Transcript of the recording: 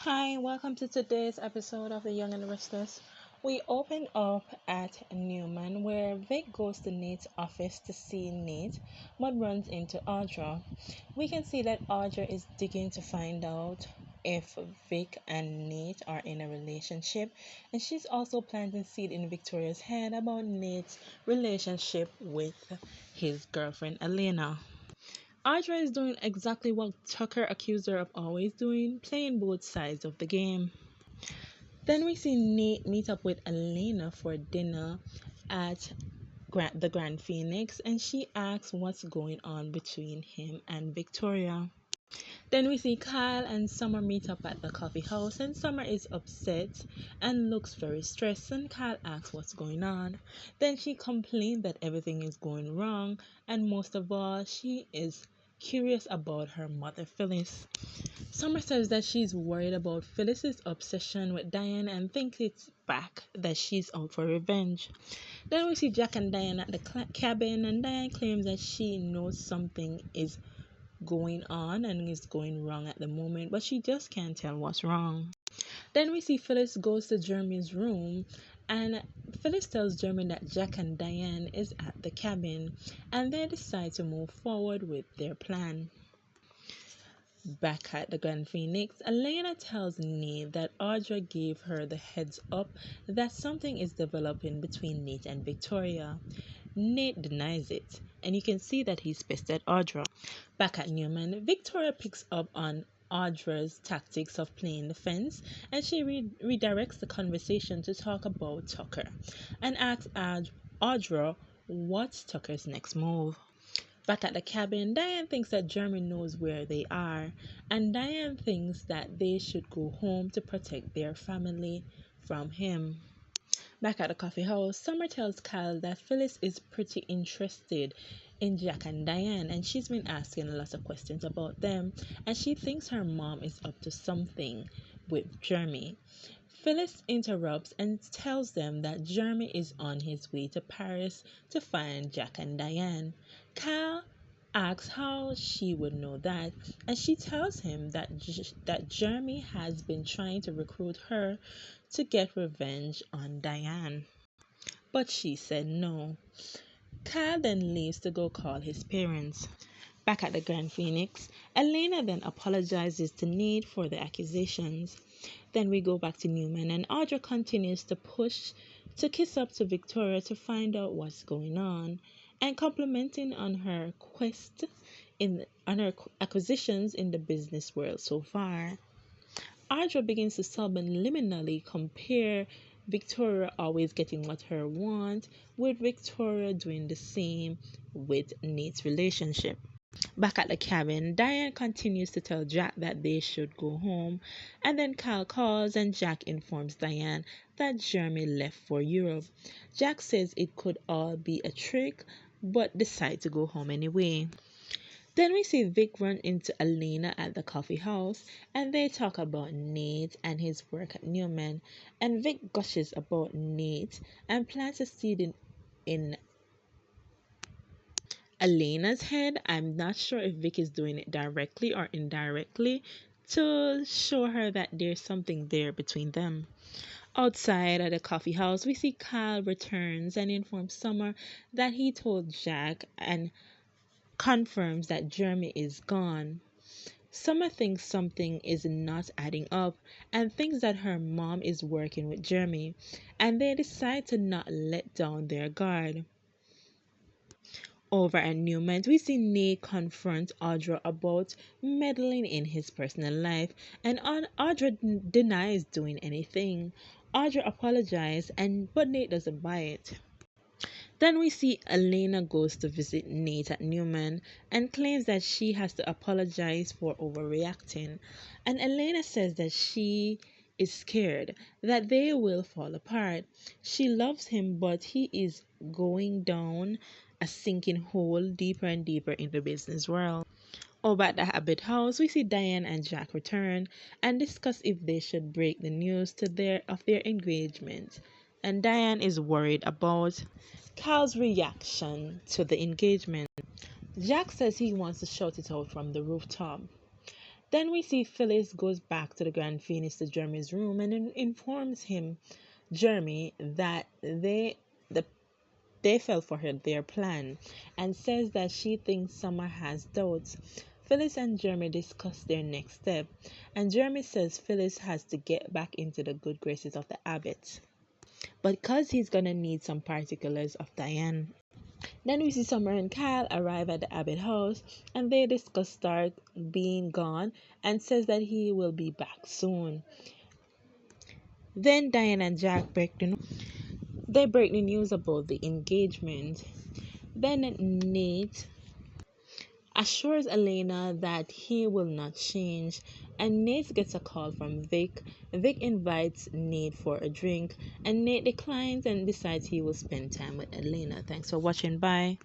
Hi, welcome to today's episode of The Young and Restless. We open up at Newman, where Vic goes to Nate's office to see Nate, but runs into Audra. We can see that Audra is digging to find out if Vic and Nate are in a relationship, and she's also planting seed in Victoria's head about Nate's relationship with his girlfriend Alana. Audra is doing exactly what Tucker accused her of always doing, playing both sides of the game. Then we see Nate meet up with Elena for dinner at the Grand Phoenix, and she asks what's going on between him and Victoria. Then we see Kyle and Summer meet up at the coffee house, and Summer is upset and looks very stressed, and Kyle asks what's going on. Then she complains that everything is going wrong, and most of all, she is curious about her mother Phyllis. Summer says that she's worried about Phyllis's obsession with Diane and thinks it's back that she's out for revenge. Then we see Jack and Diane at the cabin, and Diane claims that she knows something is going on and is going wrong at the moment, but she just can't tell what's wrong. Then we see Phyllis goes to Jeremy's room, and Phyllis tells Jeremy that Jack and Diane is at the cabin, and they decide to move forward with their plan. Back at the Grand Phoenix, Elena tells Nate that Audra gave her the heads up that something is developing between Nate and Victoria. Nate denies it, and you can see that he's pissed at Audra. Back at Newman, Victoria picks up on Audra's tactics of playing the fence, and she redirects the conversation to talk about Tucker and asks Audra what's Tucker's next move. Back at the cabin, Diane thinks that Jeremy knows where they are, and Diane thinks that they should go home to protect their family from him. Back at the coffee house, Summer tells Kyle that Phyllis is pretty interested in Jack and Diane, and she's been asking a lot of questions about them, and she thinks her mom is up to something with Jeremy. Phyllis interrupts and tells them that Jeremy is on his way to Paris to find Jack and Diane. Kyle asks how she would know that, and she tells him that Jeremy has been trying to recruit her to get revenge on Diane. But she said no. Kyle then leaves to go call his parents. Back at the Grand Phoenix, Elena then apologizes to Nate for the accusations. Then we go back to Newman, and Audra continues to push to kiss up to Victoria to find out what's going on, and complimenting on her on her acquisitions in the business world so far. Audra begins to subliminally compare Victoria always getting what her want with Victoria doing the same with Nate's relationship. Back at the cabin, Diane continues to tell Jack that they should go home, and then Kyle calls and Jack informs Diane that Jeremy left for Europe. Jack says it could all be a trick, but decides to go home anyway. Then we see Vic run into Alana at the coffee house, and they talk about Nate and his work at Newman, and Vic gushes about Nate and plants a seed in Alana's head. I'm not sure if Vic is doing it directly or indirectly to show her that there's something there between them. Outside at the coffee house, we see Kyle returns and informs Summer that he told Jack and confirms that Jeremy is gone. Summer thinks something is not adding up and thinks that her mom is working with Jeremy, and they decide to not let down their guard. Over at Newman, we see Nate confront Audra about meddling in his personal life, and Audra denies doing anything. Audra apologizes, but Nate doesn't buy it. Then we see Elena goes to visit Nate at Newman and claims that she has to apologize for overreacting. And Elena says that she is scared that they will fall apart. She loves him, but he is going down a sinking hole deeper and deeper in the business world. Over at the Habit House, we see Diane and Jack return and discuss if they should break the news to their engagement. And Diane is worried about Kyle's reaction to the engagement. Jack says he wants to shout it out from the rooftop. Then we see Phyllis goes back to the Grand Phoenix to Jeremy's room and informs him, Jeremy, that they fell for their plan, and says that she thinks Summer has doubts. Phyllis and Jeremy discuss their next step, and Jeremy says Phyllis has to get back into the good graces of the abbot, because he's gonna need some particulars of Diane. Then we see Summer and Kyle arrive at the Abbott house, and they discuss Stark being gone and says that he will be back soon. Then Diane and Jack break the news about the engagement. Then Nate assures Alana that he will not change, and Nate gets a call from Vic. Vic invites Nate for a drink, and Nate declines and decides he will spend time with Alana. Thanks for watching. Bye.